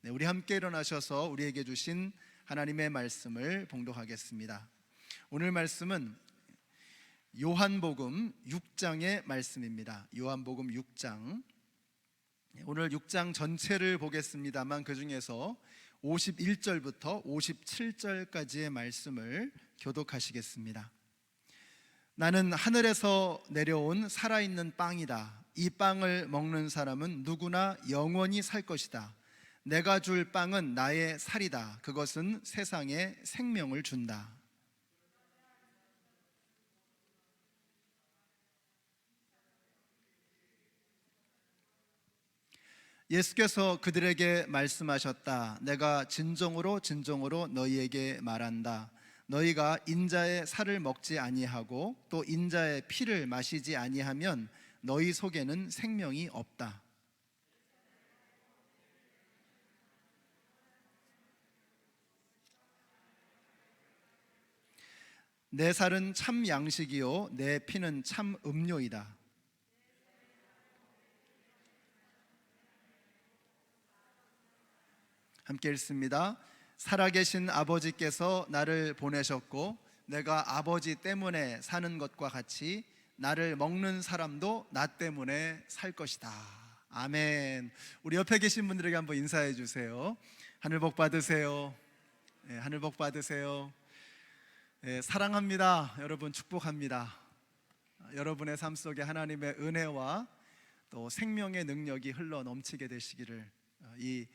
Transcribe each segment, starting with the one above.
네, 우리 함께 일어나셔서 우리에게 주신 하나님의 말씀을 봉독하겠습니다. 오늘 말씀은 요한복음 6장의 말씀입니다. 요한복음 6장. 오늘 6장 전체를 보겠습니다만 그 중에서 51절부터 57절까지의 말씀을 교독하시겠습니다. 나는 하늘에서 내려온 살아있는 빵이다. 이 빵을 먹는 사람은 누구나 영원히 살 것이다. 내가 줄 빵은 나의 살이다. 그것은 세상에 생명을 준다. 예수께서 그들에게 말씀하셨다. 내가 진정으로 너희에게 말한다. 너희가 인자의 살을 먹지 아니하고 또 인자의 피를 마시지 아니하면 너희 속에는 생명이 없다. 내 살은 참 양식이요 내 피는 참 음료이다. 함께 읽습니다. 살아계신 아버지께서 나를 보내셨고 내가 아버지 때문에 사는 것과 같이 나를 먹는 사람도 나 때문에 살 것이다. 아멘. 우리 옆에 계신 분들에게 한번 인사해 주세요. 하늘 복 받으세요. 네, 하늘 복 받으세요. 네, 사랑합니다. 여러분 축복합니다. 여러분의 삶 속에 하나님의 은혜와 또 생명의 능력이 흘러 넘치게 되시기를 이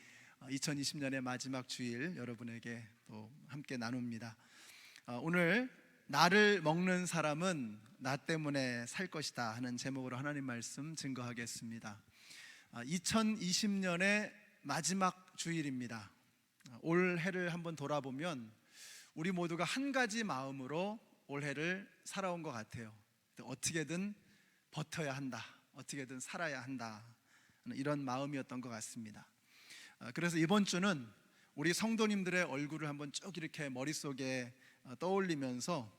2020년의 마지막 주일 여러분에게 또 함께 나눕니다. 오늘 나를 먹는 사람은 나 때문에 살 것이다 하는 제목으로 하나님 말씀 증거하겠습니다. 2020년의 마지막 주일입니다. 올해를 한번 돌아보면 우리 모두가 한 가지 마음으로 올해를 살아온 것 같아요. 어떻게든 버텨야 한다, 어떻게든 살아야 한다, 이런 마음이었던 것 같습니다. 그래서 이번 주는 우리 성도님들의 얼굴을 한번 쭉 이렇게 머릿속에 떠올리면서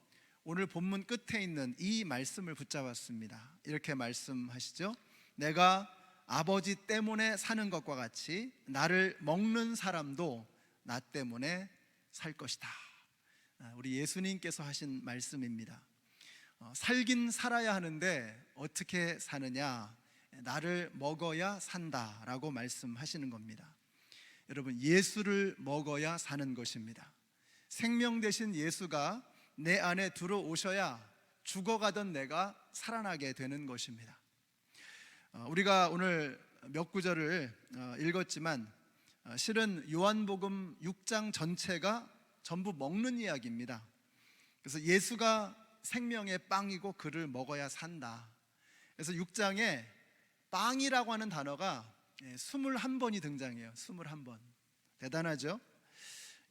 오늘 본문 끝에 있는 이 말씀을 붙잡았습니다. 이렇게 말씀하시죠. 내가 아버지 때문에 사는 것과 같이 나를 먹는 사람도 나 때문에 살 것이다. 우리 예수님께서 하신 말씀입니다. 살긴 살아야 하는데 어떻게 사느냐? 나를 먹어야 산다라고 말씀하시는 겁니다. 여러분, 예수를 먹어야 사는 것입니다. 생명 되신 예수가 내 안에 들어오셔야 죽어가던 내가 살아나게 되는 것입니다. 우리가 오늘 몇 구절을 읽었지만 실은 요한복음 6장 전체가 전부 먹는 이야기입니다. 그래서 예수가 생명의 빵이고 그를 먹어야 산다. 그래서 6장에 빵이라고 하는 단어가 21번이 등장해요. 21번. 대단하죠?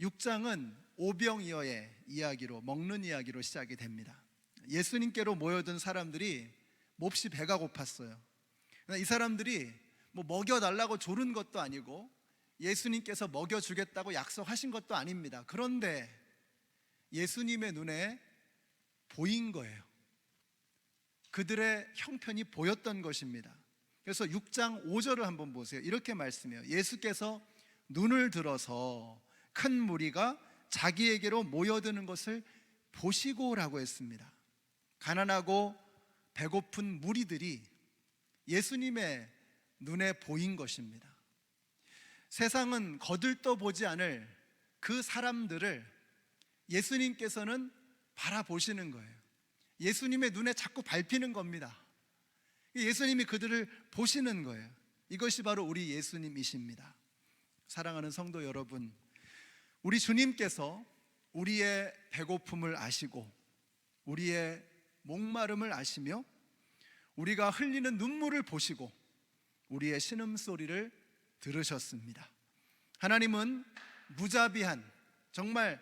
6장은 오병이어의 이야기로, 먹는 이야기로 시작이 됩니다. 예수님께로 모여든 사람들이 몹시 배가 고팠어요. 이 사람들이 뭐 먹여달라고 조른 것도 아니고 예수님께서 먹여주겠다고 약속하신 것도 아닙니다. 그런데 예수님의 눈에 보인 거예요. 그들의 형편이 보였던 것입니다. 그래서 6장 5절을 한번 보세요. 이렇게 말씀해요. 예수께서 눈을 들어서 큰 무리가 자기에게로 모여드는 것을 보시고라고 했습니다. 가난하고 배고픈 무리들이 예수님의 눈에 보인 것입니다. 세상은 거들떠보지 않을 그 사람들을 예수님께서는 바라보시는 거예요. 예수님의 눈에 자꾸 밟히는 겁니다. 예수님이 그들을 보시는 거예요. 이것이 바로 우리 예수님이십니다. 사랑하는 성도 여러분, 우리 주님께서 우리의 배고픔을 아시고 우리의 목마름을 아시며 우리가 흘리는 눈물을 보시고 우리의 신음소리를 들으셨습니다. 하나님은 무자비한, 정말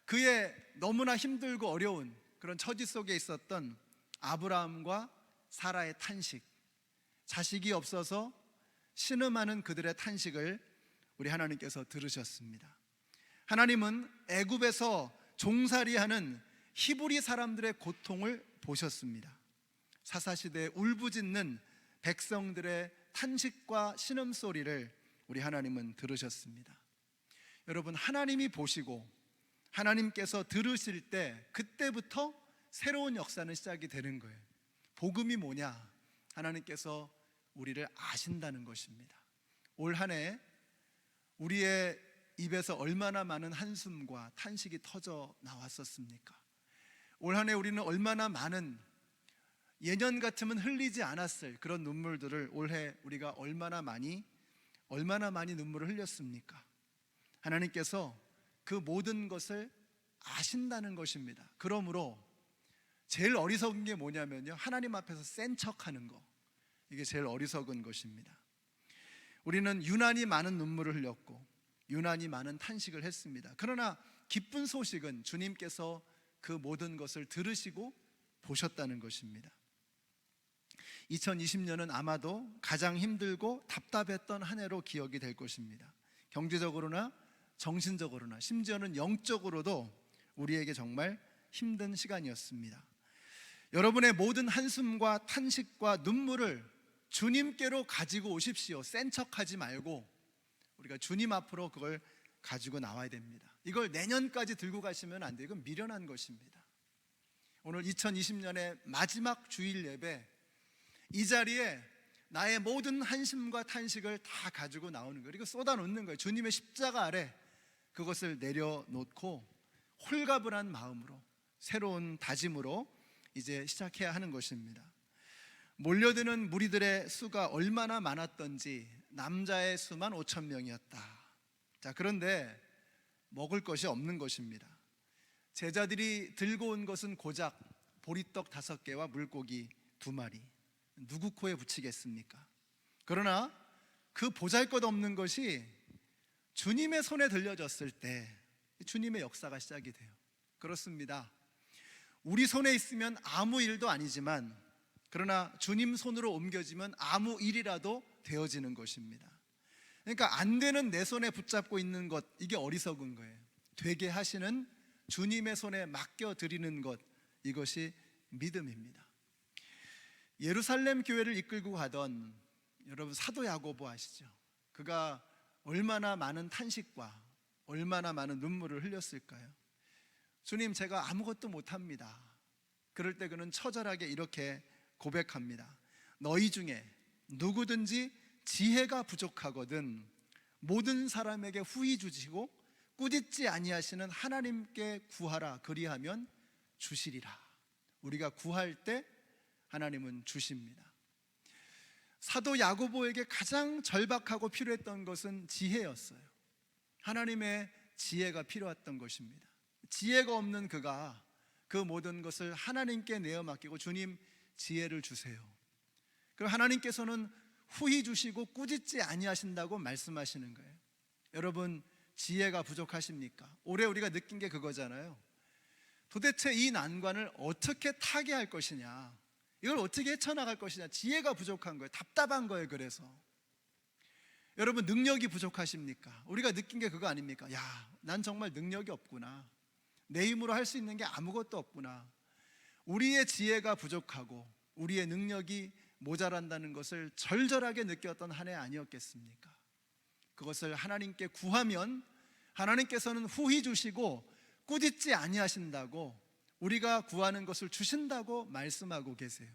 그의 너무나 힘들고 어려운 그런 처지 속에 있었던 아브라함과 사라의 탄식, 자식이 없어서 신음하는 그들의 탄식을 우리 하나님께서 들으셨습니다. 하나님은 애굽에서 종살이하는 히브리 사람들의 고통을 보셨습니다. 사사시대에 울부짖는 백성들의 탄식과 신음소리를 우리 하나님은 들으셨습니다. 여러분, 하나님이 보시고 하나님께서 들으실 때 그때부터 새로운 역사는 시작이 되는 거예요. 복음이 뭐냐? 하나님께서 우리를 아신다는 것입니다. 올 한 해 우리의 입에서 얼마나 많은 한숨과 탄식이 터져 나왔었습니까? 올 한 해 우리는 얼마나 많은, 예년 같으면 흘리지 않았을 그런 눈물들을 올해 우리가 얼마나 많이 눈물을 흘렸습니까? 하나님께서 그 모든 것을 아신다는 것입니다. 그러므로 제일 어리석은 게 뭐냐면요, 하나님 앞에서 센 척하는 거. 이게 제일 어리석은 것입니다. 우리는 유난히 많은 눈물을 흘렸고 유난히 많은 탄식을 했습니다. 그러나 기쁜 소식은 주님께서 그 모든 것을 들으시고 보셨다는 것입니다. 2020년은 아마도 가장 힘들고 답답했던 한 해로 기억이 될 것입니다. 경제적으로나 정신적으로나 심지어는 영적으로도 우리에게 정말 힘든 시간이었습니다. 여러분의 모든 한숨과 탄식과 눈물을 주님께로 가지고 오십시오. 센 척하지 말고 우리가 주님 앞으로 그걸 가지고 나와야 됩니다. 이걸 내년까지 들고 가시면 안 돼요. 이건 미련한 것입니다. 오늘 2020년의 마지막 주일 예배, 이 자리에 나의 모든 한심과 탄식을 다 가지고 나오는 거예요. 이거 쏟아놓는 거예요. 주님의 십자가 아래 그것을 내려놓고 홀가분한 마음으로, 새로운 다짐으로 이제 시작해야 하는 것입니다. 몰려드는 무리들의 수가 얼마나 많았던지 남자의 수만 5,000명이었다. 자, 그런데 먹을 것이 없는 것입니다. 제자들이 들고 온 것은 고작 보리떡 5개와 물고기 2마리. 누구 코에 붙이겠습니까? 그러나 그 보잘것없는 것이 주님의 손에 들려졌을 때 주님의 역사가 시작이 돼요. 그렇습니다. 우리 손에 있으면 아무 일도 아니지만, 그러나 주님 손으로 옮겨지면 아무 일이라도 되어지는 것입니다. 그러니까 안 되는 내 손에 붙잡고 있는 것, 이게 어리석은 거예요. 되게 하시는 주님의 손에 맡겨드리는 것, 이것이 믿음입니다. 예루살렘 교회를 이끌고 가던 여러분 사도 야고보 아시죠? 그가 얼마나 많은 탄식과 얼마나 많은 눈물을 흘렸을까요? 주님, 제가 아무것도 못합니다. 그럴 때 그는 처절하게 이렇게 고백합니다. 너희 중에 누구든지 지혜가 부족하거든 모든 사람에게 후히 주시고 꾸짖지 아니하시는 하나님께 구하라. 그리하면 주시리라. 우리가 구할 때 하나님은 주십니다. 사도 야고보에게 가장 절박하고 필요했던 것은 지혜였어요. 하나님의 지혜가 필요했던 것입니다. 지혜가 없는 그가 그 모든 것을 하나님께 내어 맡기고, 주님 지혜를 주세요. 그럼 하나님께서는 후히 주시고 꾸짖지 아니하신다고 말씀하시는 거예요. 여러분, 지혜가 부족하십니까? 올해 우리가 느낀 게 그거잖아요. 도대체 이 난관을 어떻게 타개할 것이냐, 이걸 어떻게 헤쳐나갈 것이냐. 지혜가 부족한 거예요. 답답한 거예요. 그래서 여러분, 능력이 부족하십니까? 우리가 느낀 게 그거 아닙니까? 야, 난 정말 능력이 없구나. 내 힘으로 할 수 있는 게 아무것도 없구나. 우리의 지혜가 부족하고 우리의 능력이 모자란다는 것을 절절하게 느꼈던 한 해 아니었겠습니까? 그것을 하나님께 구하면 하나님께서는 후히 주시고 꾸짖지 아니하신다고, 우리가 구하는 것을 주신다고 말씀하고 계세요.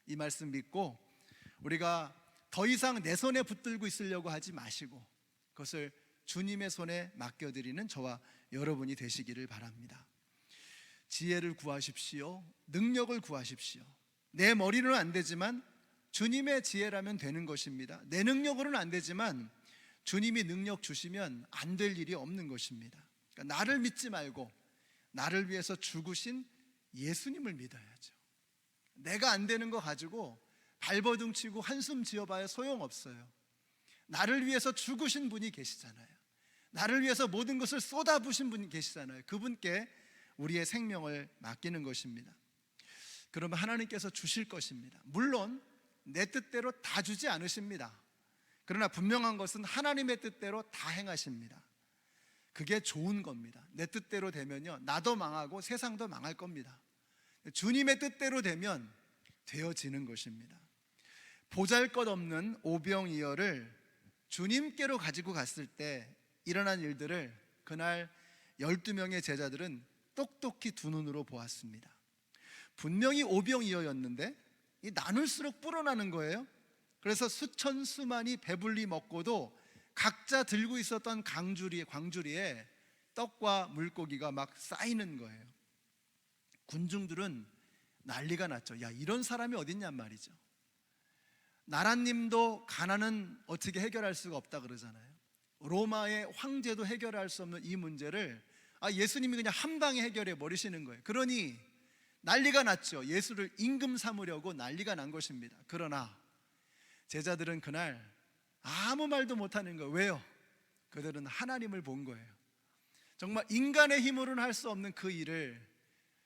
이 말씀 믿고 우리가 더 이상 내 손에 붙들고 있으려고 하지 마시고 그것을 주님의 손에 맡겨드리는 저와 여러분이 되시기를 바랍니다. 지혜를 구하십시오. 능력을 구하십시오. 내 머리로는 안 되지만 주님의 지혜라면 되는 것입니다. 내 능력으로는 안 되지만 주님이 능력 주시면 안 될 일이 없는 것입니다. 그러니까 나를 믿지 말고 나를 위해서 죽으신 예수님을 믿어야죠. 내가 안 되는 거 가지고 발버둥 치고 한숨 지어봐야 소용없어요. 나를 위해서 죽으신 분이 계시잖아요. 나를 위해서 모든 것을 쏟아부으신 분이 계시잖아요. 그분께 우리의 생명을 맡기는 것입니다. 그러면 하나님께서 주실 것입니다. 물론 내 뜻대로 다 주지 않으십니다. 그러나 분명한 것은 하나님의 뜻대로 다 행하십니다. 그게 좋은 겁니다. 내 뜻대로 되면요, 나도 망하고 세상도 망할 겁니다. 주님의 뜻대로 되면 되어지는 것입니다. 보잘것없는 오병이어를 주님께로 가지고 갔을 때 일어난 일들을 그날 12명의 제자들은 똑똑히 두 눈으로 보았습니다. 분명히 오병이어였는데 이 나눌수록 불어나는 거예요. 그래서 수천 수만이 배불리 먹고도 각자 들고 있었던 광주리에 떡과 물고기가 막 쌓이는 거예요. 군중들은 난리가 났죠. 야, 이런 사람이 어딨냔 말이죠. 나라님도 가난은 어떻게 해결할 수가 없다 그러잖아요. 로마의 황제도 해결할 수 없는 이 문제를 예수님이 그냥 한 방에 해결해 버리시는 거예요. 그러니 난리가 났죠. 예수를 임금 삼으려고 난리가 난 것입니다. 그러나 제자들은 그날 아무 말도 못하는 거예요. 왜요? 그들은 하나님을 본 거예요. 정말 인간의 힘으로는 할 수 없는 그 일을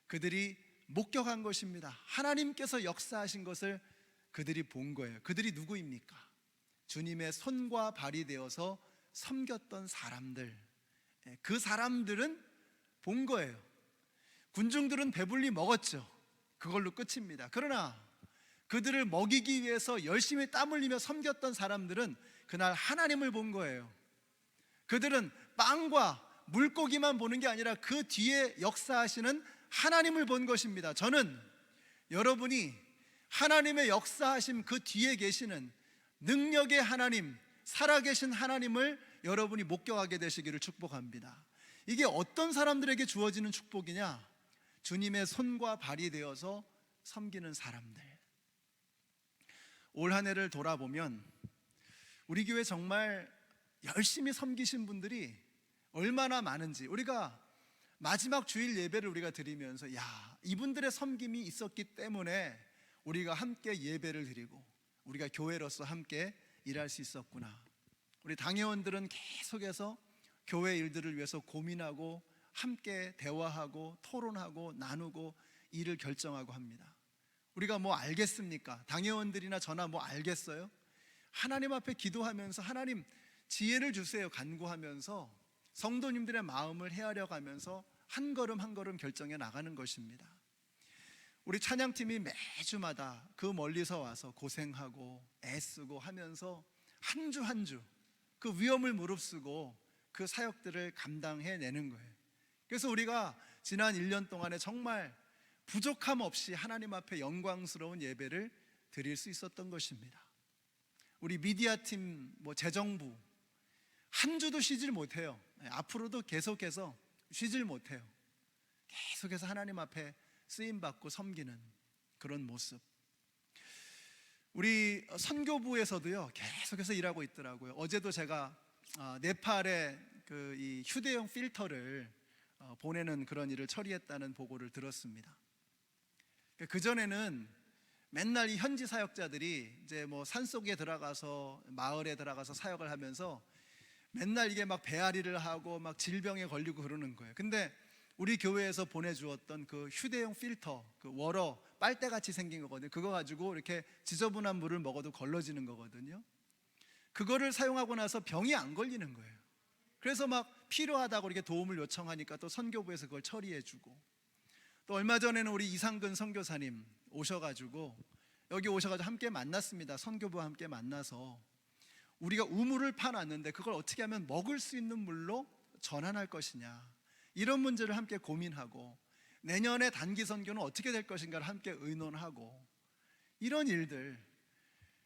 그들이 목격한 것입니다. 하나님께서 역사하신 것을 그들이 본 거예요. 그들이 누구입니까? 주님의 손과 발이 되어서 섬겼던 사람들. 그 사람들은 본 거예요. 군중들은 배불리 먹었죠. 그걸로 끝입니다. 그러나 그들을 먹이기 위해서 열심히 땀 흘리며 섬겼던 사람들은 그날 하나님을 본 거예요. 그들은 빵과 물고기만 보는 게 아니라 그 뒤에 역사하시는 하나님을 본 것입니다. 저는 여러분이 하나님의 역사하심 그 뒤에 계시는 능력의 하나님, 살아계신 하나님을 여러분이 목격하게 되시기를 축복합니다. 이게 어떤 사람들에게 주어지는 축복이냐? 주님의 손과 발이 되어서 섬기는 사람들. 올 한 해를 돌아보면 우리 교회 정말 열심히 섬기신 분들이 얼마나 많은지, 우리가 마지막 주일 예배를 우리가 드리면서 이분들의 섬김이 있었기 때문에 우리가 함께 예배를 드리고 우리가 교회로서 함께 일할 수 있었구나. 우리 당회원들은 계속해서 교회 일들을 위해서 고민하고 함께 대화하고 토론하고 나누고 일을 결정하고 합니다. 우리가 뭐 알겠습니까? 당회원들이나 저나 뭐 알겠어요? 하나님 앞에 기도하면서 하나님 지혜를 주세요 간구하면서 성도님들의 마음을 헤아려 가면서 한 걸음 한 걸음 결정해 나가는 것입니다. 우리 찬양팀이 매주마다 그 멀리서 와서 고생하고 애쓰고 하면서 한 주 한 주 그 위험을 무릅쓰고 그 사역들을 감당해내는 거예요. 그래서 우리가 지난 1년 동안에 정말 부족함 없이 하나님 앞에 영광스러운 예배를 드릴 수 있었던 것입니다. 우리 미디어팀, 재정부 한 주도 쉬질 못해요. 앞으로도 계속해서 쉬질 못해요. 계속해서 하나님 앞에 쓰임받고 섬기는 그런 모습. 우리 선교부에서도요 계속해서 일하고 있더라고요. 어제도 제가 네팔에 이 휴대용 필터를 보내는 그런 일을 처리했다는 보고를 들었습니다. 그 전에는 맨날 이 현지 사역자들이 이제 산속에 들어가서 마을에 들어가서 사역을 하면서 맨날 이게 막 배앓이를 하고 막 질병에 걸리고 그러는 거예요. 근데 우리 교회에서 보내주었던 그 휴대용 필터, 그 워러 빨대같이 생긴 거거든요. 그거 가지고 이렇게 지저분한 물을 먹어도 걸러지는 거거든요. 그거를 사용하고 나서 병이 안 걸리는 거예요. 그래서 막 필요하다고 이렇게 도움을 요청하니까 또 선교부에서 그걸 처리해주고, 또 얼마 전에는 우리 이상근 선교사님 오셔가지고 여기 오셔가지고 함께 만났습니다. 선교부와 함께 만나서 우리가 우물을 파놨는데 그걸 어떻게 하면 먹을 수 있는 물로 전환할 것이냐, 이런 문제를 함께 고민하고 내년에 단기 선교는 어떻게 될 것인가를 함께 의논하고, 이런 일들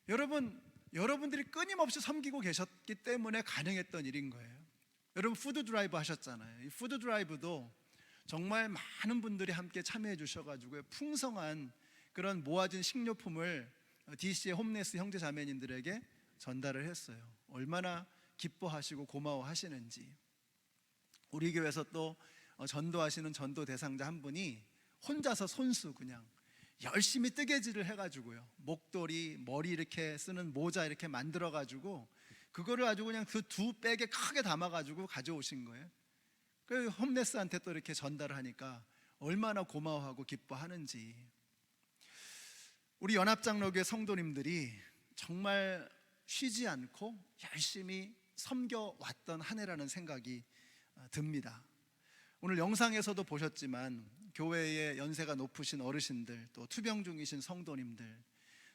여러분들이 끊임없이 섬기고 계셨기 때문에 가능했던 일인 거예요. 여러분 푸드 드라이브 하셨잖아요. 이 푸드 드라이브도 정말 많은 분들이 함께 참여해 주셔가지고 풍성한 그런 모아진 식료품을 DC의 홈레스 형제 자매님들에게 전달을 했어요. 얼마나 기뻐하시고 고마워하시는지. 우리 교회에서 또 전도하시는 전도 대상자 한 분이 혼자서 손수 그냥 열심히 뜨개질을 해가지고요, 목도리, 머리 이렇게 쓰는 모자 이렇게 만들어가지고 그거를 아주 그냥 그 두 백에 크게 담아가지고 가져오신 거예요. 그 홈레스한테 또 이렇게 전달을 하니까 얼마나 고마워하고 기뻐하는지. 우리 연합장로교회 성도님들이 정말 쉬지 않고 열심히 섬겨왔던 한 해라는 생각이 듭니다. 오늘 영상에서도 보셨지만 교회의 연세가 높으신 어르신들, 또 투병 중이신 성도님들,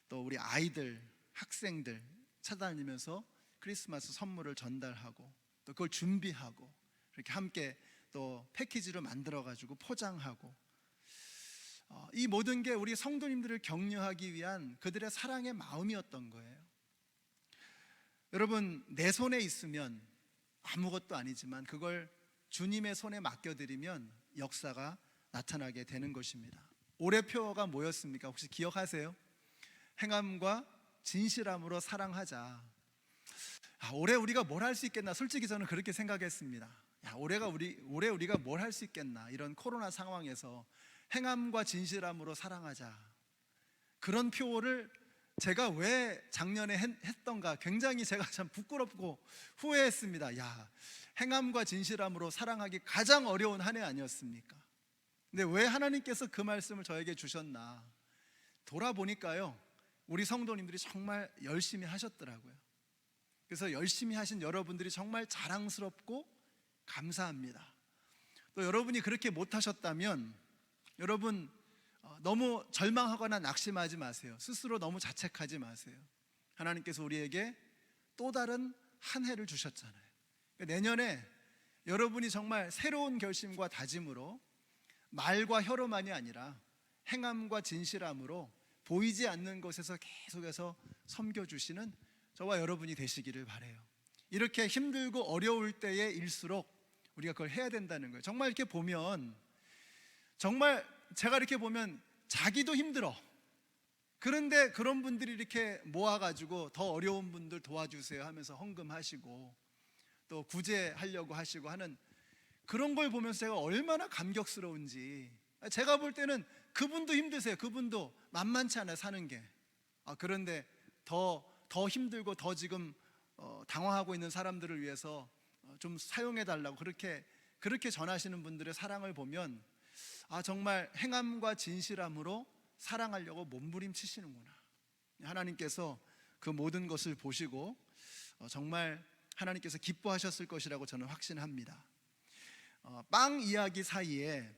또 우리 아이들, 학생들 찾아다니면서 크리스마스 선물을 전달하고 또 그걸 준비하고, 그렇게 함께 또 패키지로 만들어 가지고 포장하고, 이 모든 게 우리 성도님들을 격려하기 위한 그들의 사랑의 마음이었던 거예요. 여러분, 내 손에 있으면 아무것도 아니지만 그걸 주님의 손에 맡겨드리면 역사가 나타나게 되는 것입니다. 올해 표어가 뭐였습니까? 혹시 기억하세요? 행함과 진실함으로 사랑하자. 올해 우리가 뭘 할 수 있겠나? 솔직히 저는 그렇게 생각했습니다. 올해 우리가 뭘 할 수 있겠나? 이런 코로나 상황에서 행함과 진실함으로 사랑하자. 그런 표어를 제가 왜 작년에 했던가 굉장히 제가 참 부끄럽고 후회했습니다. 행함과 진실함으로 사랑하기 가장 어려운 한 해 아니었습니까? 근데 왜 하나님께서 그 말씀을 저에게 주셨나? 돌아보니까요, 우리 성도님들이 정말 열심히 하셨더라고요. 그래서 열심히 하신 여러분들이 정말 자랑스럽고 감사합니다. 또 여러분이 그렇게 못하셨다면 여러분 너무 절망하거나 낙심하지 마세요. 스스로 너무 자책하지 마세요. 하나님께서 우리에게 또 다른 한 해를 주셨잖아요. 내년에 여러분이 정말 새로운 결심과 다짐으로 말과 혀로만이 아니라 행함과 진실함으로 보이지 않는 것에서 계속해서 섬겨주시는 저와 여러분이 되시기를 바라요. 이렇게 힘들고 어려울 때의 일수록 우리가 그걸 해야 된다는 거예요. 정말 이렇게 보면, 정말 제가 이렇게 보면 자기도 힘들어. 그런데 그런 분들이 이렇게 모아가지고 더 어려운 분들 도와주세요 하면서 헌금하시고 또 구제하려고 하시고 하는 그런 걸 보면서 제가 얼마나 감격스러운지. 제가 볼 때는 그분도 힘드세요. 그분도 만만치 않아요, 사는 게. 그런데 더 힘들고 더 지금 당황하고 있는 사람들을 위해서 좀 사용해 달라고 그렇게 전하시는 분들의 사랑을 보면 정말 행함과 진실함으로 사랑하려고 몸부림치시는구나. 하나님께서 그 모든 것을 보시고 정말 하나님께서 기뻐하셨을 것이라고 저는 확신합니다. 빵 이야기 사이에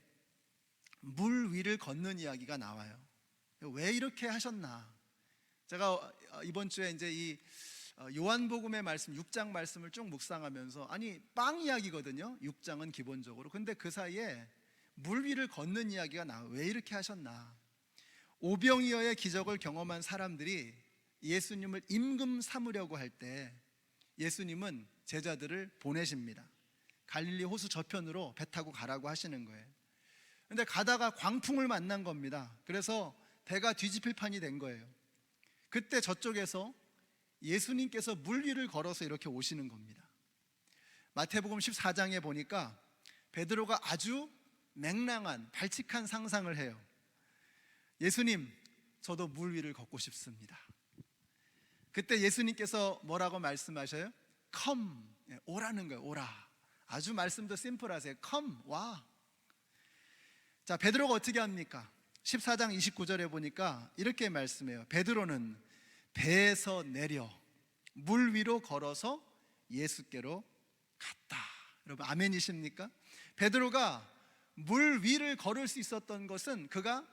물 위를 걷는 이야기가 나와요. 왜 이렇게 하셨나? 제가 이번 주에 이제 이 요한복음의 말씀 6장 말씀을 쭉 묵상하면서, 빵 이야기거든요. 6장은 기본적으로. 근데 그 사이에 물 위를 걷는 이야기가 나와요. 왜 이렇게 하셨나? 오병이어의 기적을 경험한 사람들이 예수님을 임금 삼으려고 할 때 예수님은 제자들을 보내십니다. 갈릴리 호수 저편으로 배 타고 가라고 하시는 거예요. 근데 가다가 광풍을 만난 겁니다. 그래서 배가 뒤집힐 판이 된 거예요. 그때 저쪽에서 예수님께서 물 위를 걸어서 이렇게 오시는 겁니다. 마태복음 14장에 보니까 베드로가 아주 맹랑한 발칙한 상상을 해요. 예수님, 저도 물 위를 걷고 싶습니다. 그때 예수님께서 뭐라고 말씀하셔요? Come, 오라는 거예요. 오라. 아주 말씀도 심플하세요. Come, 와. 자, 베드로가 어떻게 합니까? 14장 29절에 보니까 이렇게 말씀해요. 베드로는 배에서 내려 물 위로 걸어서 예수께로 갔다. 여러분, 아멘이십니까? 베드로가 물 위를 걸을 수 있었던 것은 그가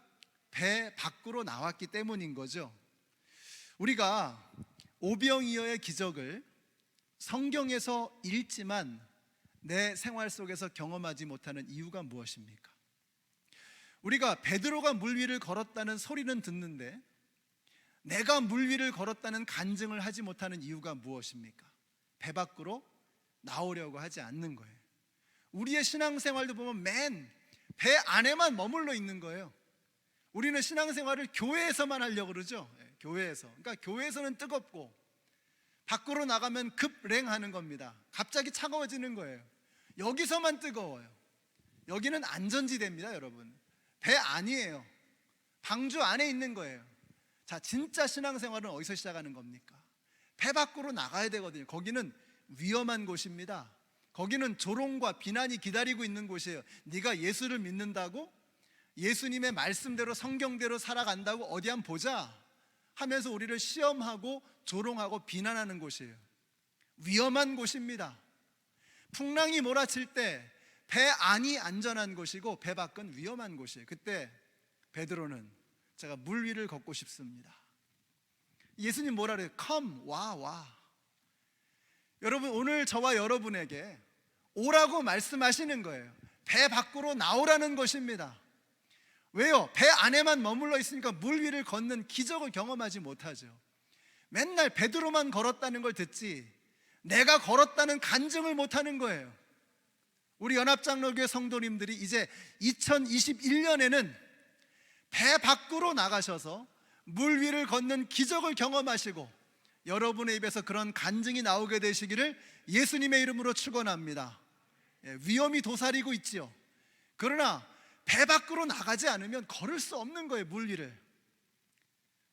배 밖으로 나왔기 때문인 거죠. 우리가 오병이어의 기적을 성경에서 읽지만 내 생활 속에서 경험하지 못하는 이유가 무엇입니까? 우리가 베드로가 물 위를 걸었다는 소리는 듣는데 내가 물 위를 걸었다는 간증을 하지 못하는 이유가 무엇입니까? 배 밖으로 나오려고 하지 않는 거예요. 우리의 신앙생활도 보면 맨 배 안에만 머물러 있는 거예요. 우리는 신앙생활을 교회에서만 하려고 그러죠. 교회에서. 그러니까 교회에서는 뜨겁고 밖으로 나가면 급랭하는 겁니다. 갑자기 차가워지는 거예요. 여기서만 뜨거워요. 여기는 안전지대입니다, 여러분. 배 아니에요. 방주 안에 있는 거예요. 자, 진짜 신앙생활은 어디서 시작하는 겁니까? 배 밖으로 나가야 되거든요. 거기는 위험한 곳입니다. 거기는 조롱과 비난이 기다리고 있는 곳이에요. 네가 예수를 믿는다고? 예수님의 말씀대로 성경대로 살아간다고? 어디 한번 보자 하면서 우리를 시험하고 조롱하고 비난하는 곳이에요. 위험한 곳입니다. 풍랑이 몰아칠 때 배 안이 안전한 곳이고 배 밖은 위험한 곳이에요. 그때 베드로는 제가 물 위를 걷고 싶습니다. 예수님 뭐라 그래요? Come, 와. 여러분, 오늘 저와 여러분에게 오라고 말씀하시는 거예요. 배 밖으로 나오라는 것입니다. 왜요? 배 안에만 머물러 있으니까 물 위를 걷는 기적을 경험하지 못하죠. 맨날 베드로만 걸었다는 걸 듣지 내가 걸었다는 간증을 못하는 거예요. 우리 연합장로교회 성도님들이 이제 2021년에는 배 밖으로 나가셔서 물 위를 걷는 기적을 경험하시고 여러분의 입에서 그런 간증이 나오게 되시기를 예수님의 이름으로 축원합니다. 위험이 도사리고 있지요. 그러나 배 밖으로 나가지 않으면 걸을 수 없는 거예요, 물 위를.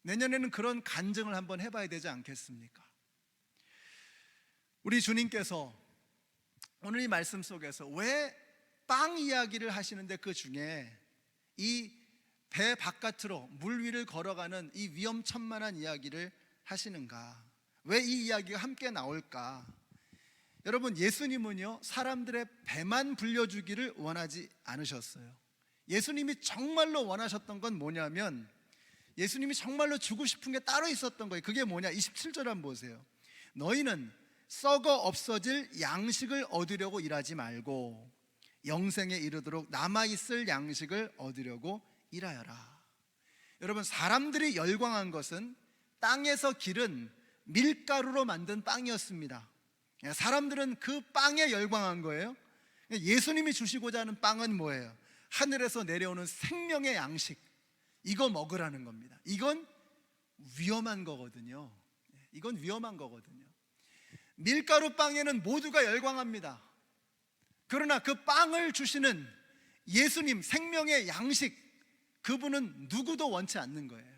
내년에는 그런 간증을 한번 해봐야 되지 않겠습니까? 우리 주님께서 오늘 이 말씀 속에서 왜 빵 이야기를 하시는데 그 중에 이 배 바깥으로 물 위를 걸어가는 이 위험천만한 이야기를 하시는가? 왜 이 이야기가 함께 나올까? 여러분, 예수님은요 사람들의 배만 불려주기를 원하지 않으셨어요. 예수님이 정말로 원하셨던 건 뭐냐면 예수님이 정말로 주고 싶은 게 따로 있었던 거예요. 그게 뭐냐? 27절 한번 보세요. 너희는 썩어 없어질 양식을 얻으려고 일하지 말고 영생에 이르도록 남아있을 양식을 얻으려고 일하여라. 여러분, 사람들이 열광한 것은 땅에서 기른 밀가루로 만든 빵이었습니다. 사람들은 그 빵에 열광한 거예요. 예수님이 주시고자 하는 빵은 뭐예요? 하늘에서 내려오는 생명의 양식, 이거 먹으라는 겁니다. 이건 위험한 거거든요. 이건 위험한 거거든요. 밀가루 빵에는 모두가 열광합니다. 그러나 그 빵을 주시는 예수님, 생명의 양식, 그분은 누구도 원치 않는 거예요.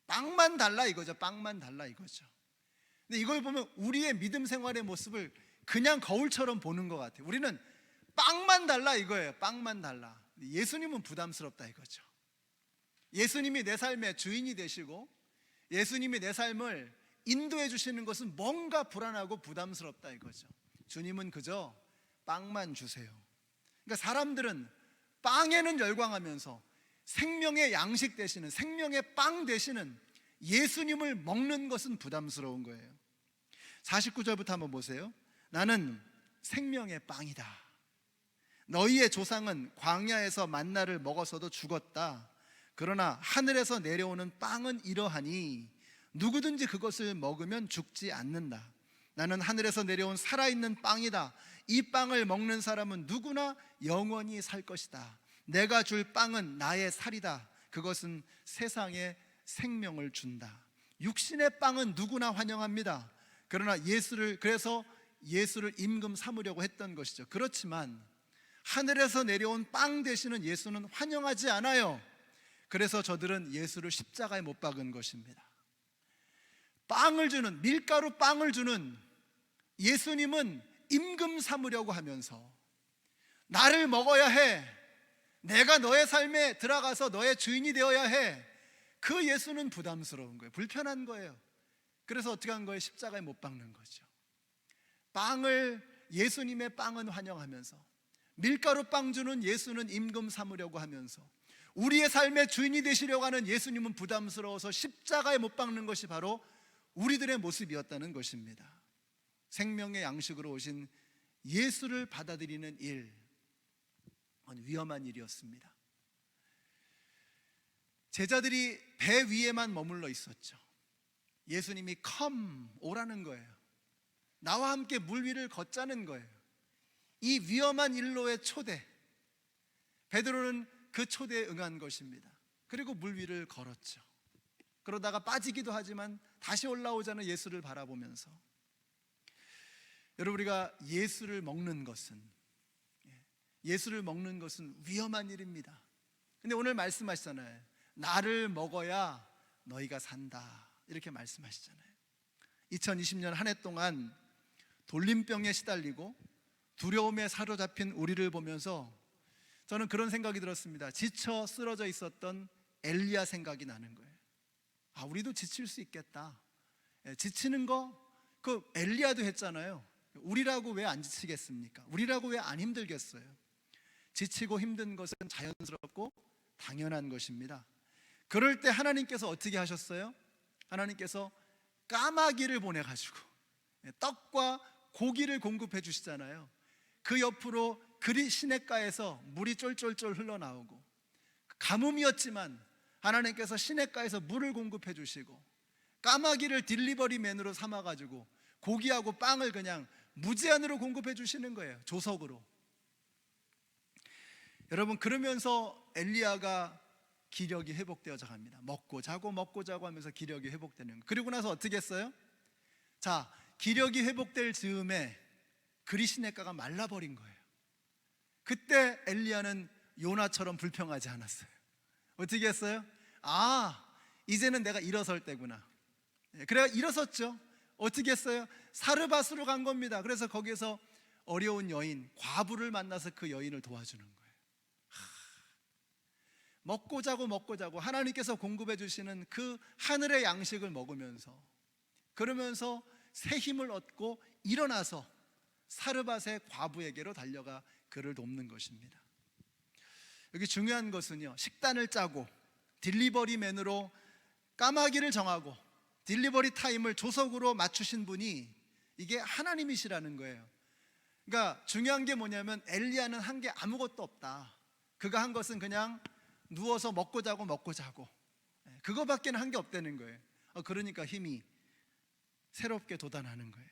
빵만 달라 이거죠. 빵만 달라 이거죠. 근데 이걸 보면 우리의 믿음 생활의 모습을 그냥 거울처럼 보는 것 같아요. 우리는 빵만 달라 이거예요. 빵만 달라. 예수님은 부담스럽다 이거죠. 예수님이 내 삶의 주인이 되시고 예수님이 내 삶을 인도해 주시는 것은 뭔가 불안하고 부담스럽다 이거죠. 주님은 그저 빵만 주세요. 그러니까 사람들은 빵에는 열광하면서 생명의 양식 되시는, 생명의 빵 되시는 예수님을 먹는 것은 부담스러운 거예요. 49절부터 한번 보세요. 나는 생명의 빵이다. 너희의 조상은 광야에서 만나를 먹어서도 죽었다. 그러나 하늘에서 내려오는 빵은 이러하니 누구든지 그것을 먹으면 죽지 않는다. 나는 하늘에서 내려온 살아있는 빵이다. 이 빵을 먹는 사람은 누구나 영원히 살 것이다. 내가 줄 빵은 나의 살이다. 그것은 세상에 생명을 준다. 육신의 빵은 누구나 환영합니다. 그러나 그래서 예수를 임금 삼으려고 했던 것이죠. 그렇지만 하늘에서 내려온 빵 되시는 예수는 환영하지 않아요. 그래서 저들은 예수를 십자가에 못 박은 것입니다. 빵을 주는, 밀가루 빵을 주는 예수님은 임금 삼으려고 하면서 나를 먹어야 해, 내가 너의 삶에 들어가서 너의 주인이 되어야 해, 그 예수는 부담스러운 거예요. 불편한 거예요. 그래서 어떻게 한 거예요? 십자가에 못 박는 거죠. 예수님의 빵은 환영하면서 밀가루 빵 주는 예수는 임금 삼으려고 하면서 우리의 삶의 주인이 되시려고 하는 예수님은 부담스러워서 십자가에 못 박는 것이 바로 우리들의 모습이었다는 것입니다. 생명의 양식으로 오신 예수를 받아들이는 일, 위험한 일이었습니다. 제자들이 배 위에만 머물러 있었죠. 예수님이 오라는 거예요. 나와 함께 물 위를 걷자는 거예요. 이 위험한 일로의 초대, 베드로는 그 초대에 응한 것입니다. 그리고 물 위를 걸었죠. 그러다가 빠지기도 하지만 다시 올라오자는 예수를 바라보면서, 여러분, 우리가 예수를 먹는 것은 위험한 일입니다. 근데 오늘 말씀하시잖아요. 나를 먹어야 너희가 산다, 이렇게 말씀하시잖아요. 2020년 한 해 동안 돌림병에 시달리고 두려움에 사로잡힌 우리를 보면서 저는 그런 생각이 들었습니다. 지쳐 쓰러져 있었던 엘리야 생각이 나는 거예요. 우리도 지칠 수 있겠다. 지치는 거, 그 엘리야도 했잖아요. 우리라고 왜 안 지치겠습니까? 우리라고 왜 안 힘들겠어요? 지치고 힘든 것은 자연스럽고 당연한 것입니다. 그럴 때 하나님께서 어떻게 하셨어요? 하나님께서 까마귀를 보내가지고 떡과 고기를 공급해 주시잖아요. 그 옆으로 시냇가에서 물이 쫄쫄쫄 흘러나오고, 가뭄이었지만 하나님께서 시냇가에서 물을 공급해 주시고, 까마귀를 딜리버리맨으로 삼아가지고 고기하고 빵을 그냥 무제한으로 공급해 주시는 거예요. 조석으로. 여러분, 그러면서 엘리야가 기력이 회복되어져 갑니다. 먹고 자고 하면서 기력이 회복되는 거예요. 그리고 나서 어떻게 했어요? 자, 기력이 회복될 즈음에 그리시냇가가 말라버린 거예요. 그때 엘리야는 요나처럼 불평하지 않았어요. 어떻게 했어요? 이제는 내가 일어설 때구나. 그래 일어섰죠. 어떻게 했어요? 사르밧으로 간 겁니다. 그래서 거기에서 어려운 여인, 과부를 만나서 그 여인을 도와주는 거예요. 먹고 자고 하나님께서 공급해 주시는 그 하늘의 양식을 먹으면서, 그러면서 새 힘을 얻고 일어나서 사르밧의 과부에게로 달려가 그를 돕는 것입니다. 여기 중요한 것은요, 식단을 짜고 딜리버리맨으로 까마귀를 정하고 딜리버리 타임을 조석으로 맞추신 분이 이게 하나님이시라는 거예요. 그러니까 중요한 게 뭐냐면, 엘리야는 한 게 아무것도 없다. 그가 한 것은 그냥 누워서 먹고 자고 그거밖에 한 게 없다는 거예요. 그러니까 힘이 새롭게 돋아나는 거예요.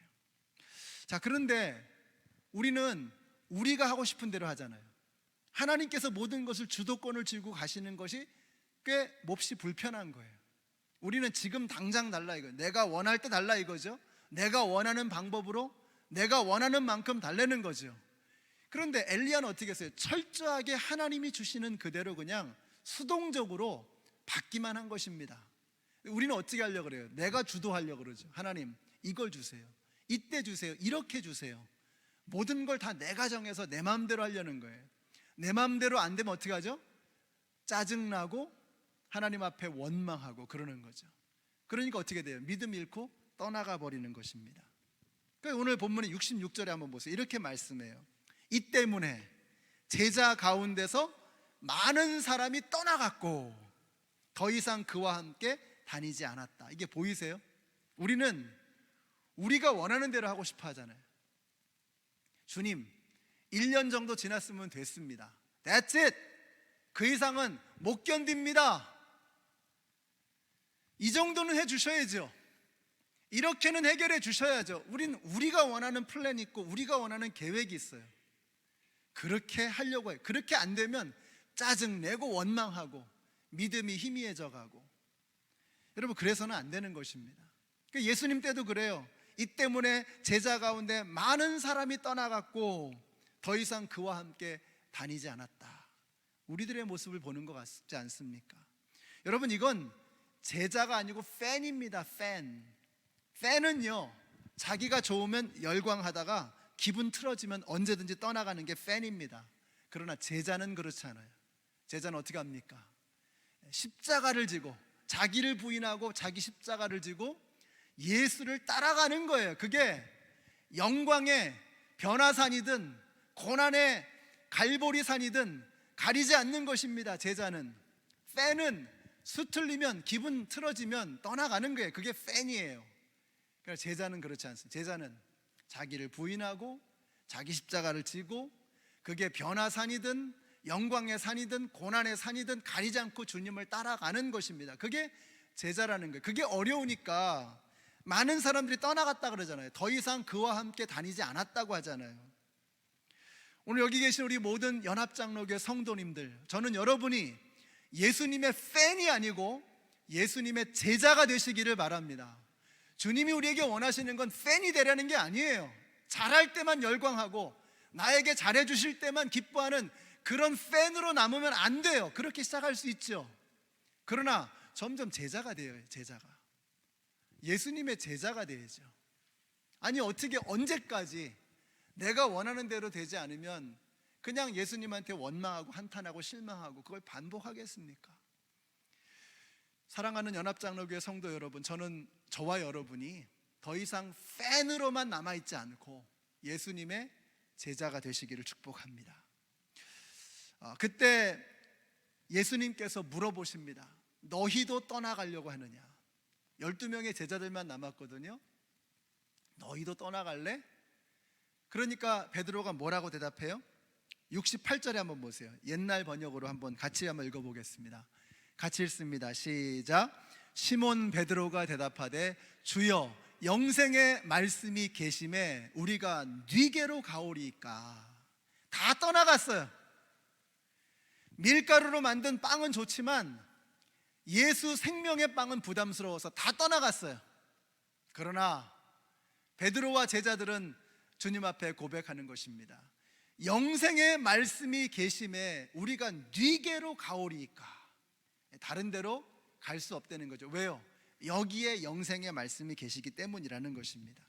자, 그런데 우리는 우리가 하고 싶은 대로 하잖아요. 하나님께서 모든 것을 주도권을 쥐고 가시는 것이 꽤 몹시 불편한 거예요. 우리는 지금 당장 달라 이거예요. 내가 원할 때 달라 이거죠. 내가 원하는 방법으로 내가 원하는 만큼 달래는 거죠. 그런데 엘리야는 어떻게 했어요? 철저하게 하나님이 주시는 그대로 그냥 수동적으로 받기만 한 것입니다. 우리는 어떻게 하려고 그래요? 내가 주도하려고 그러죠. 하나님, 이걸 주세요, 이때 주세요, 이렇게 주세요. 모든 걸 다 내가 정해서 내 마음대로 하려는 거예요. 내 마음대로 안 되면 어떻게 하죠? 짜증나고 하나님 앞에 원망하고 그러는 거죠. 그러니까 어떻게 돼요? 믿음 잃고 떠나가 버리는 것입니다. 그러니까 오늘 본문의 66절에 한번 보세요. 이렇게 말씀해요. 이 때문에 제자 가운데서 많은 사람이 떠나갔고 더 이상 그와 함께 다니지 않았다. 이게 보이세요? 우리는 우리가 원하는 대로 하고 싶어 하잖아요. 주님, 1년 정도 지났으면 됐습니다. That's it. 그 이상은 못 견딥니다. 이 정도는 해주셔야죠. 이렇게는 해결해 주셔야죠. 우리가 원하는 플랜이 있고 우리가 원하는 계획이 있어요. 그렇게 하려고 해요. 그렇게 안 되면 짜증내고 원망하고 믿음이 희미해져 가고. 여러분, 그래서는 안 되는 것입니다. 예수님 때도 그래요. 이 때문에 제자 가운데 많은 사람이 떠나갔고 더 이상 그와 함께 다니지 않았다. 우리들의 모습을 보는 것 같지 않습니까? 여러분, 이건 제자가 아니고 팬입니다. 팬은요, 자기가 좋으면 열광하다가 기분 틀어지면 언제든지 떠나가는 게 팬입니다. 그러나 제자는 그렇지 않아요. 제자는 어떻게 합니까? 십자가를 지고 자기를 부인하고 자기 십자가를 지고 예수를 따라가는 거예요. 그게 영광의 변화산이든 고난의 갈보리산이든 가리지 않는 것입니다. 제자는. 팬은 수틀리면 기분 틀어지면 떠나가는 거예요. 그게 팬이에요. 그러니까 제자는 그렇지 않습니다. 제자는 자기를 부인하고 자기 십자가를 지고 그게 변화산이든 영광의 산이든 고난의 산이든 가리지 않고 주님을 따라가는 것입니다. 그게 제자라는 거예요. 그게 어려우니까 많은 사람들이 떠나갔다 그러잖아요. 더 이상 그와 함께 다니지 않았다고 하잖아요. 오늘 여기 계신 우리 모든 연합장로교회 성도님들, 저는 여러분이 예수님의 팬이 아니고 예수님의 제자가 되시기를 바랍니다. 주님이 우리에게 원하시는 건 팬이 되라는 게 아니에요. 잘할 때만 열광하고 나에게 잘해 주실 때만 기뻐하는 그런 팬으로 남으면 안 돼요. 그렇게 시작할 수 있죠. 그러나 점점 제자가 돼요. 제자가. 예수님의 제자가 되야죠. 아니, 어떻게 언제까지 내가 원하는 대로 되지 않으면 그냥 예수님한테 원망하고 한탄하고 실망하고 그걸 반복하겠습니까? 사랑하는 연합장로교회 성도 여러분, 저와 여러분이 더 이상 팬으로만 남아있지 않고 예수님의 제자가 되시기를 축복합니다. 그때 예수님께서 물어보십니다. 너희도 떠나가려고 하느냐? 12명의 제자들만 남았거든요. 너희도 떠나갈래? 그러니까 베드로가 뭐라고 대답해요? 68절에 한번 보세요. 옛날 번역으로 같이 한번 읽어보겠습니다. 같이 읽습니다. 시작. 시몬 베드로가 대답하되 주여 영생의 말씀이 계심에 우리가 네게로 가오리이까. 다 떠나갔어요. 밀가루로 만든 빵은 좋지만 예수 생명의 빵은 부담스러워서 다 떠나갔어요. 그러나 베드로와 제자들은 주님 앞에 고백하는 것입니다. 영생의 말씀이 계심에 우리가 네게로 가오리이까. 다른 데로 갈 수 없다는 거죠. 왜요? 여기에 영생의 말씀이 계시기 때문이라는 것입니다.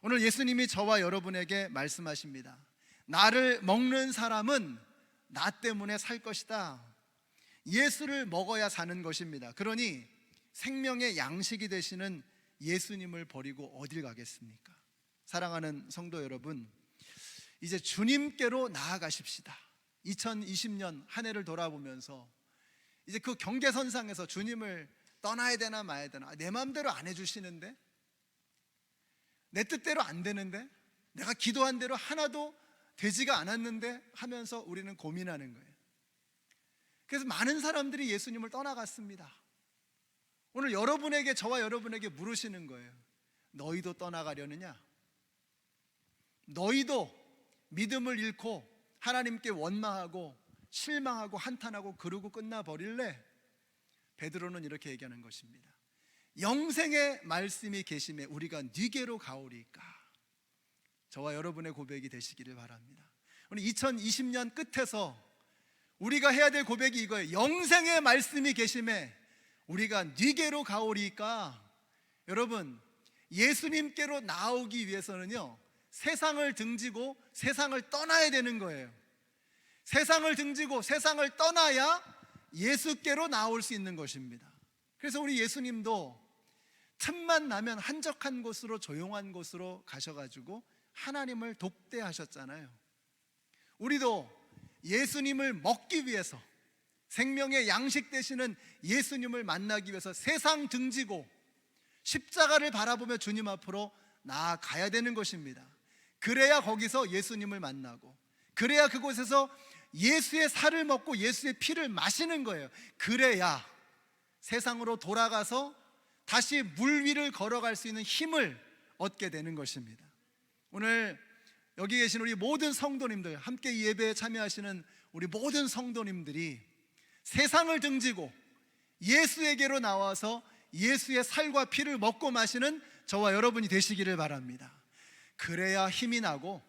오늘 예수님이 저와 여러분에게 말씀하십니다. 나를 먹는 사람은 나 때문에 살 것이다. 예수를 먹어야 사는 것입니다. 그러니 생명의 양식이 되시는 예수님을 버리고 어딜 가겠습니까? 사랑하는 성도 여러분, 이제 주님께로 나아가십시다. 2020년 한 해를 돌아보면서 이제 그 경계선상에서 주님을 떠나야 되나 마야 되나, 내 마음대로 안 해주시는데, 내 뜻대로 안 되는데, 내가 기도한 대로 하나도 되지가 않았는데 하면서 우리는 고민하는 거예요. 그래서 많은 사람들이 예수님을 떠나갔습니다. 오늘 여러분에게, 저와 여러분에게 물으시는 거예요. 너희도 떠나가려느냐? 너희도 믿음을 잃고 하나님께 원망하고 실망하고 한탄하고 그러고 끝나버릴래? 베드로는 이렇게 얘기하는 것입니다. 영생의 말씀이 계심에 우리가 네게로 가오리까. 저와 여러분의 고백이 되시기를 바랍니다. 오늘 2020년 끝에서 우리가 해야 될 고백이 이거예요. 영생의 말씀이 계심에 우리가 네게로 가오리까. 여러분, 예수님께로 나오기 위해서는요, 세상을 등지고 세상을 떠나야 되는 거예요. 세상을 등지고 세상을 떠나야 예수께로 나올 수 있는 것입니다. 그래서 우리 예수님도 틈만 나면 한적한 곳으로, 조용한 곳으로 가셔가지고 하나님을 독대하셨잖아요. 우리도 예수님을 먹기 위해서, 생명의 양식 되시는 예수님을 만나기 위해서 세상 등지고 십자가를 바라보며 주님 앞으로 나아가야 되는 것입니다. 그래야 거기서 예수님을 만나고, 그래야 그곳에서 예수의 살을 먹고 예수의 피를 마시는 거예요. 그래야 세상으로 돌아가서 다시 물 위를 걸어갈 수 있는 힘을 얻게 되는 것입니다. 오늘 여기 계신 우리 모든 성도님들, 함께 이 예배에 참여하시는 우리 모든 성도님들이 세상을 등지고 예수에게로 나와서 예수의 살과 피를 먹고 마시는 저와 여러분이 되시기를 바랍니다. 그래야 힘이 나고,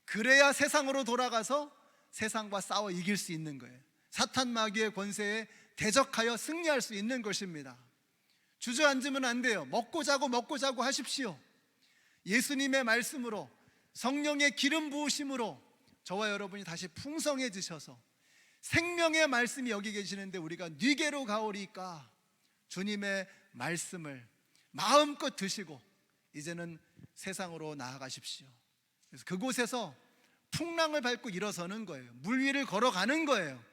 그래야 세상으로 돌아가서 세상과 싸워 이길 수 있는 거예요. 사탄 마귀의 권세에 대적하여 승리할 수 있는 것입니다. 주저앉으면 안 돼요. 먹고 자고 하십시오. 예수님의 말씀으로, 성령의 기름 부으심으로 저와 여러분이 다시 풍성해지셔서 생명의 말씀이 여기 계시는데 우리가 네게로 가오리까. 주님의 말씀을 마음껏 드시고 이제는 세상으로 나아가십시오. 그래서 그곳에서 풍랑을 밟고 일어서는 거예요. 물 위를 걸어가는 거예요.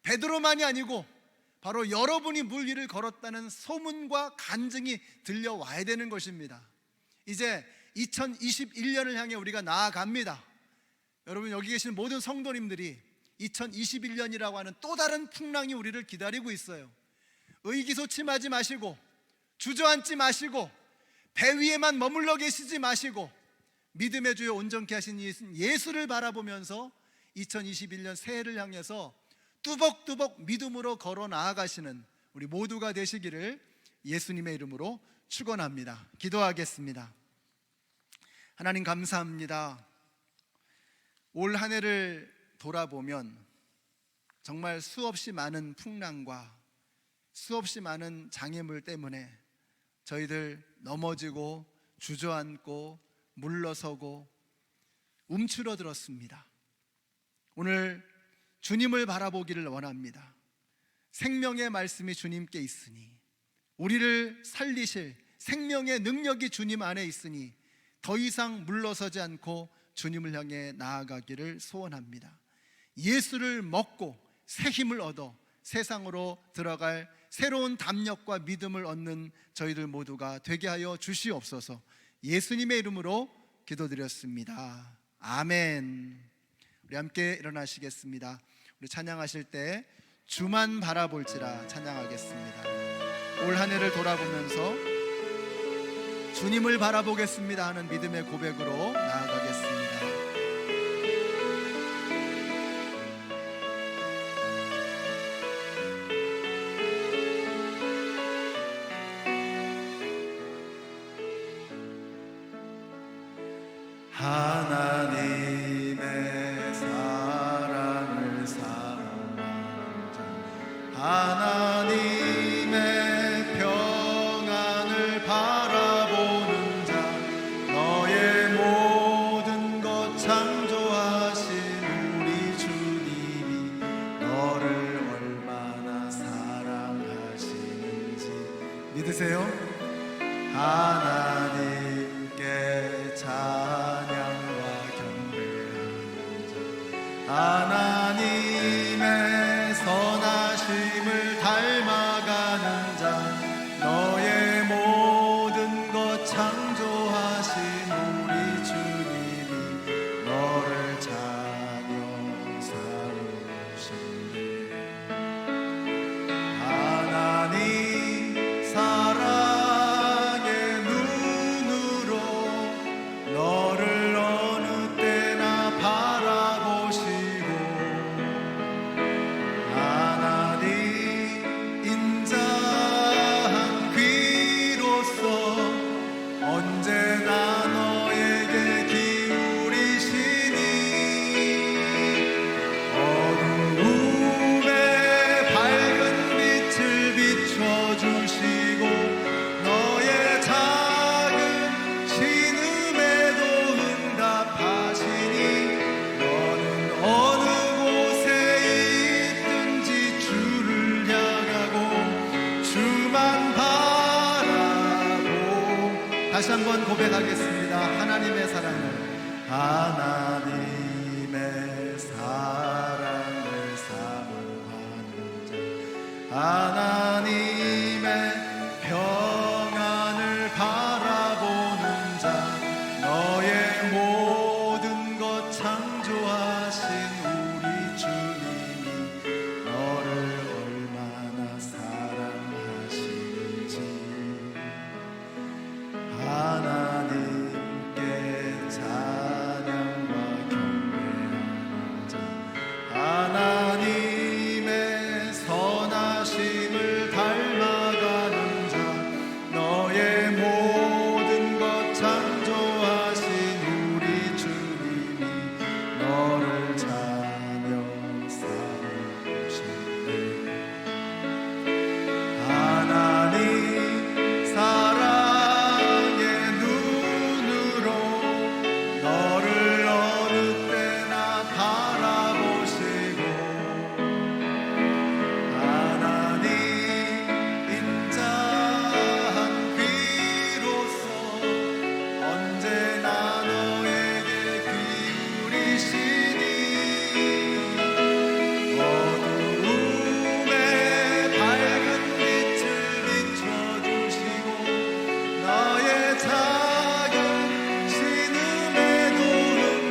베드로만이 아니고 바로 여러분이 물 위를 걸었다는 소문과 간증이 들려와야 되는 것입니다. 이제 2021년을 향해 우리가 나아갑니다. 여러분, 여기 계신 모든 성도님들이 2021년이라고 하는 또 다른 풍랑이 우리를 기다리고 있어요. 의기소침하지 마시고, 주저앉지 마시고, 배 위에만 머물러 계시지 마시고, 믿음의 주여 온전케 하신 예수를 바라보면서 2021년 새해를 향해서 뚜벅뚜벅 믿음으로 걸어 나아가시는 우리 모두가 되시기를 예수님의 이름으로 축원합니다. 기도하겠습니다. 하나님 감사합니다. 올 한 해를 돌아보면 정말 수없이 많은 풍랑과 수없이 많은 장애물 때문에 저희들 넘어지고 주저앉고 물러서고 움츠러들었습니다. 오늘 주님을 바라보기를 원합니다. 생명의 말씀이 주님께 있으니, 우리를 살리실 생명의 능력이 주님 안에 있으니 더 이상 물러서지 않고 주님을 향해 나아가기를 소원합니다. 예수를 먹고 새 힘을 얻어 세상으로 들어갈 새로운 담력과 믿음을 얻는 저희들 모두가 되게 하여 주시옵소서. 예수님의 이름으로 기도드렸습니다. 아멘. 우리 함께 일어나시겠습니다. 우리 찬양하실 때 주만 바라볼지라 찬양하겠습니다. 올 한 해를 돌아보면서 주님을 바라보겠습니다 하는 믿음의 고백으로 나아가겠습니다. 하나님의 사랑을 사모하는 자, 하나님의 평안을 바라보는 자, 너의 모든 것 창조하신 우리 주님이 너를 얼마나 사랑하시는지 믿으세요? 하나님께 찬양과 경배하는 자, 하나님의 선하심을 닮아가는 자, 너의 모든 것 창조하신 우리 주님이 너를 자녀 삼으신대. 하나님 사랑의 눈으로 너를 어느 때나 바라보시고, 하나님 인자한 귀로서 언제나 너에게 기울이시니, 어두움에 밝은 빛을 비춰주시고 너의 작은 신음에도 응답하시니, 너는 어느 곳에 있든지 주를 향하고 주만 바라보. 다시 한번 고백하겠습니다. 하나님의 사랑을, 하나님의 사랑을 사모하는 자, 하나님의 평안을 바라보는 자, 너의 모든 것 창조하신 우리 주님이 너를 얼마나 사랑하시는지, 하나님께 찬양과 경배하는 자, 하나님의 선하심을 닮아가는 자, 너의 모든 것 창조하신 우리 주님이 너를 자녀 삼으신대. 하나님 사랑의 눈으로 너를 어느 때나 바라보시고, 하나님 인자한 귀로서 언제나 너에게 기울이시니, 어두움에 밝은 빛을 비춰주시고 너의 작은 신음에도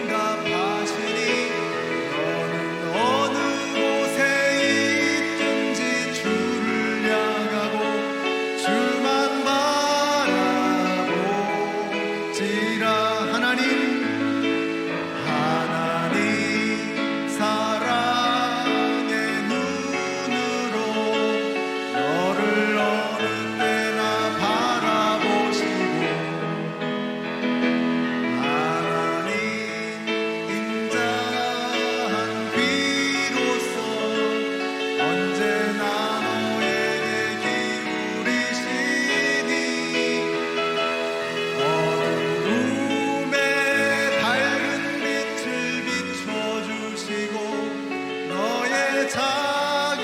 응답하시니, 너는 어느 곳에 있든지 주를 향하고 주만 바라보지라. 하나님 사랑의 눈으로 너를 어느 때나 바라보시고, 하나님 인자한 귀로서 언제나 너에게 기울이시니, 어두움에 밝은 빛을 비춰주시고 너의 작은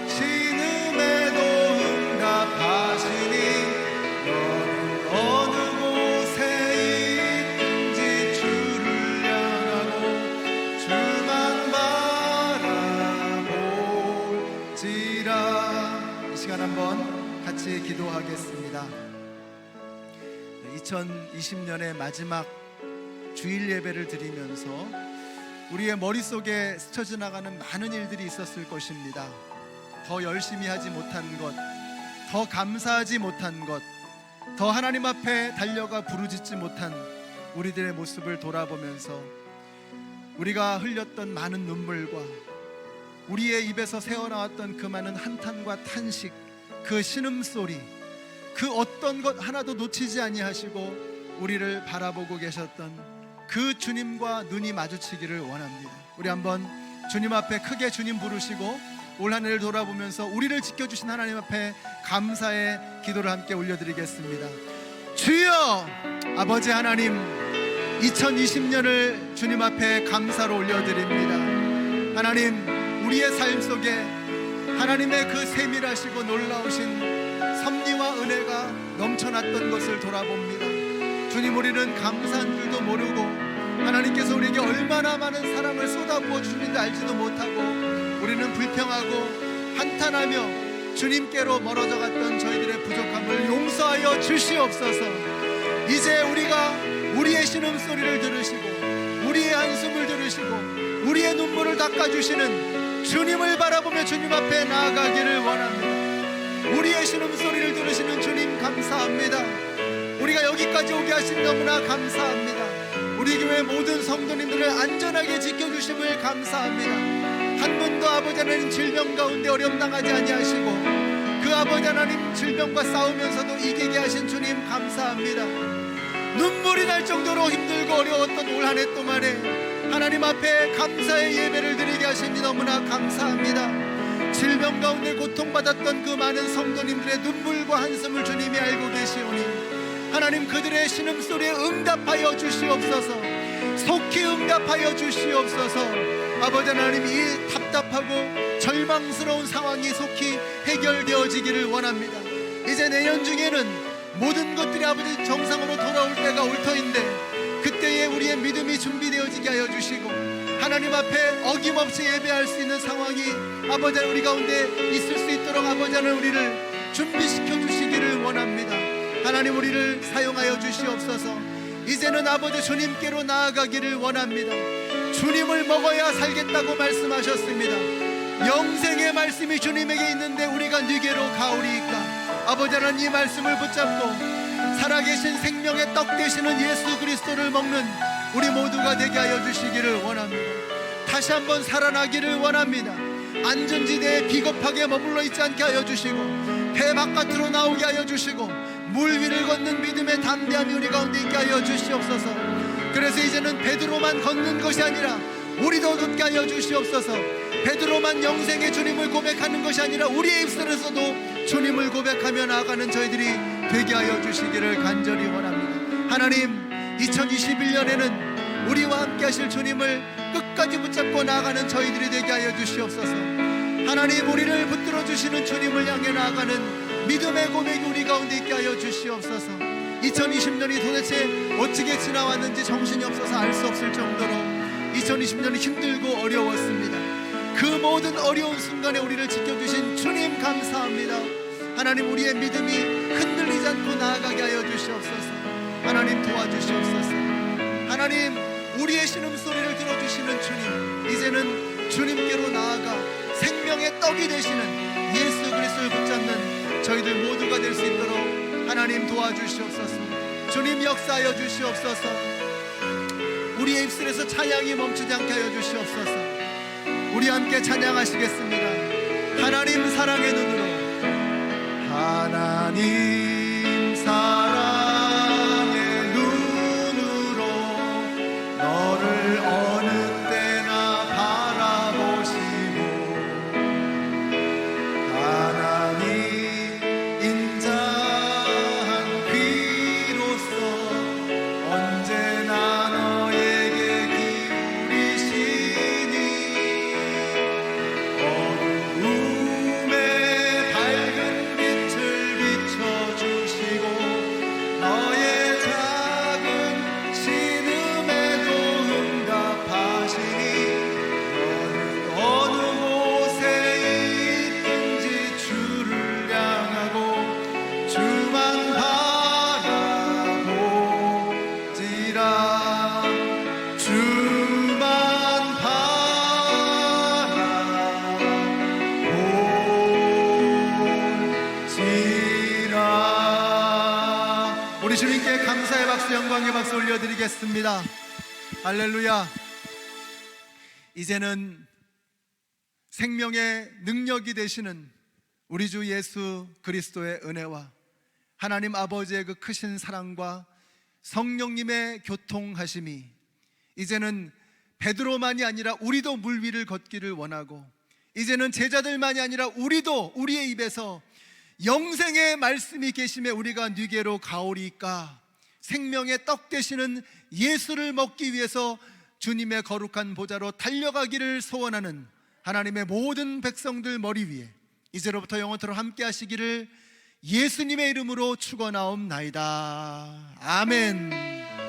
신음에도 응답하시니, 너는 어느 곳에 있든지 주를 향하고 주만 바라볼지라. 이 시간 한번 같이 기도하겠습니다. 2020년의 마지막 주일 예배를 드리면서 우리의 머릿속에 스쳐 지나가는 많은 일들이 있었을 것입니다. 더 열심히 하지 못한 것, 더 감사하지 못한 것, 더 하나님 앞에 달려가 부르짖지 못한 우리들의 모습을 돌아보면서 우리가 흘렸던 많은 눈물과 우리의 입에서 새어나왔던 그 많은 한탄과 탄식, 그 신음소리, 그 어떤 것 하나도 놓치지 아니하시고 우리를 바라보고 계셨던 그 주님과 눈이 마주치기를 원합니다. 우리 한번 주님 앞에 크게 주님 부르시고 올 한 해를 돌아보면서 우리를 지켜주신 하나님 앞에 감사의 기도를 함께 올려드리겠습니다. 주여, 아버지 하나님, 2020년을 주님 앞에 감사로 올려드립니다. 하나님, 우리의 삶 속에 하나님의 그 세밀하시고 놀라우신 섭리와 은혜가 넘쳐났던 것을 돌아봅니다. 주님, 우리는 감사한 줄도 모르고 하나님께서 우리에게 얼마나 많은 사랑을 쏟아부어 주시는지 알지도 못하고 우리는 불평하고 한탄하며 주님께로 멀어져 갔던 저희들의 부족함을 용서하여 주시옵소서. 이제 우리가 우리의 신음소리를 들으시고 우리의 한숨을 들으시고 우리의 눈물을 닦아주시는 주님을 바라보며 주님 앞에 나아가기를 원합니다. 우리의 신음소리를 들으시는 주님 감사합니다. 우리가 여기까지 오게 하신 너무나 감사합니다. 우리 교회 모든 성도님들을 안전하게 지켜주심을 감사합니다. 한 분도 아버지 하나님 질병 가운데 어려움 당하지 아니하시고 그 아버지 하나님 질병과 싸우면서도 이기게 하신 주님 감사합니다. 눈물이 날 정도로 힘들고 어려웠던 올 한 해 동안에 하나님 앞에 감사의 예배를 드리게 하시니 너무나 감사합니다. 질병 가운데 고통받았던 그 많은 성도님들의 눈물과 한숨을 주님이 알고 계시오니 하나님, 그들의 신음소리에 응답하여 주시옵소서. 속히 응답하여 주시옵소서. 아버지 하나님, 이 답답하고 절망스러운 상황이 속히 해결되어지기를 원합니다. 이제 내년 중에는 모든 것들이 아버지 정상으로 돌아올 때가 올 터인데 그때에 우리의 믿음이 준비되어지게 하여 주시고 하나님 앞에 어김없이 예배할 수 있는 상황이 아버지 하나님 우리 가운데 있을 수 있도록 아버지 하나님 우리를 준비시켜 주시기를 원합니다. 하나님, 우리를 사용하여 주시옵소서. 이제는 아버지 주님께로 나아가기를 원합니다. 주님을 먹어야 살겠다고 말씀하셨습니다. 영생의 말씀이 주님에게 있는데 우리가 누게로 가오리이까. 아버지 하나님, 이 말씀을 붙잡고 살아계신 생명의 떡 되시는 예수 그리스도를 먹는 우리 모두가 되게 하여 주시기를 원합니다. 다시 한번 살아나기를 원합니다. 안전지대에 비겁하게 머물러 있지 않게 하여 주시고 배 바깥으로 나오게 하여 주시고 물 위를 걷는 믿음의 담대함이 우리 가운데 있게 하여 주시옵소서. 그래서 이제는 베드로만 걷는 것이 아니라 우리도 걷게 하여 주시옵소서. 베드로만 영생의 주님을 고백하는 것이 아니라 우리의 입술에서도 주님을 고백하며 나아가는 저희들이 되게 하여 주시기를 간절히 원합니다. 하나님, 2021년에는 우리와 함께 하실 주님을 끝까지 붙잡고 나아가는 저희들이 되게 하여 주시옵소서. 하나님, 우리를 붙들어 주시는 주님을 향해 나아가는 믿음의 고백이 우리 가운데 있게 하여 주시옵소서. 2020년이 도대체 어떻게 지나왔는지 정신이 없어서 알 수 없을 정도로 2020년이 힘들고 어려웠습니다. 그 모든 어려운 순간에 우리를 지켜주신 주님 감사합니다. 하나님, 우리의 믿음이 흔들리지 않고 나아가게 하여 주시옵소서. 하나님, 도와주시옵소서. 하나님, 우리의 신음소리를 들어주시는 주님, 이제는 주님께로 나아가 생명의 떡이 되시는 예수 그리스도를 붙잡는 저희들 모두가 될 수 있도록 하나님 도와주시옵소서. 주님 역사하여 주시옵소서. 우리의 입술에서 찬양이 멈추지 않게 하여 주시옵소서. 우리 함께 찬양하시겠습니다. 하나님 사랑의 눈으로, 하나님 사랑의 눈으로 너를 어느 때나 바라보시고 하나님 언제나 너에게 기울이시니 어두움에 밝은 빛을 비춰 우리 주님께 감사의 박수, 영광의 박수 올려드리겠습니다. 할렐루야. 이제는 생명의 능력이 되시는 우리 주 예수 그리스도의 은혜와 하나님 아버지의 그 크신 사랑과 성령님의 교통하심이 이제는 베드로만이 아니라 우리도 물 위를 걷기를 원하고, 이제는 제자들만이 아니라 우리도 우리의 입에서 영생의 말씀이 계심에 우리가 뉘게로 가오리까, 생명의 떡 되시는 예수를 먹기 위해서 주님의 거룩한 보좌로 달려가기를 소원하는 하나님의 모든 백성들 머리 위에 이제로부터 영원토록 함께 하시기를 예수님의 이름으로 축원하옵나이다. 아멘.